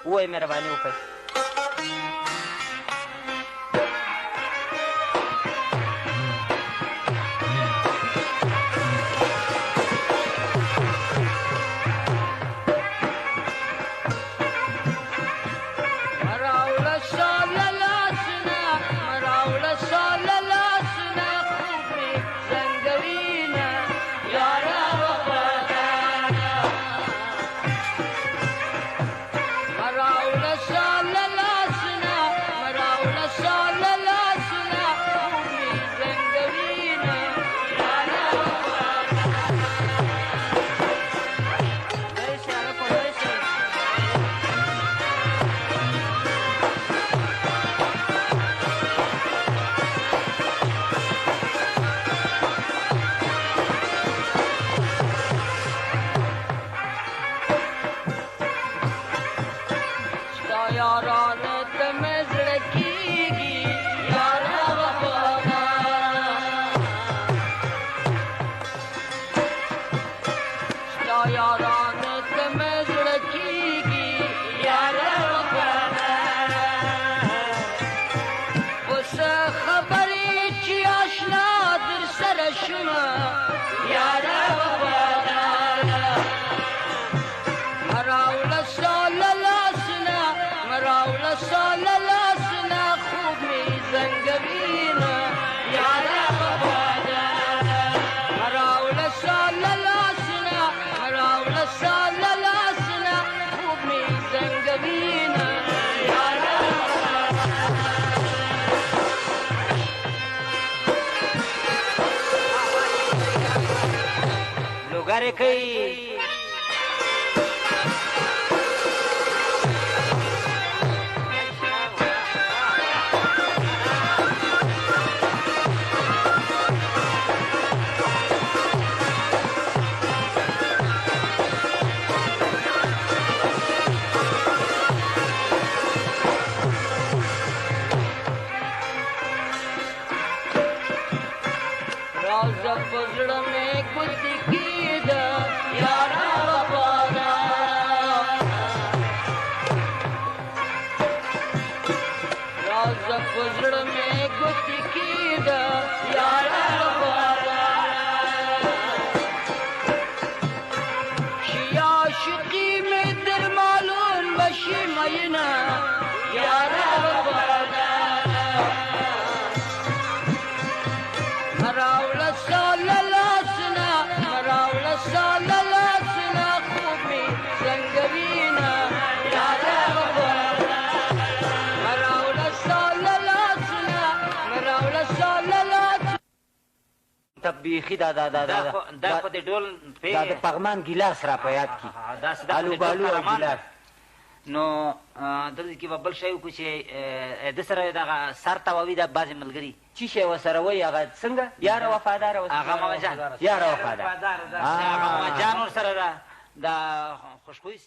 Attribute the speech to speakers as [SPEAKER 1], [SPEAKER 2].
[SPEAKER 1] ووایه مهرباني وکړئ. لوګرې کوي بیخي دا
[SPEAKER 2] خو د ډول
[SPEAKER 1] دا د پغمان ګیلاس را په یاد کي الو بالو او ګیلاس.
[SPEAKER 2] نو دلته کې به بل شی وکړو چې د سره دغه سر تاووي د بعضې ملګري
[SPEAKER 1] چې شی ورسره وایي هغه څنګه یاره وفاداره
[SPEAKER 2] هغه ماما جان
[SPEAKER 1] یاره وفاداره
[SPEAKER 2] هغه ماما جان ورسره ده د خوشخویي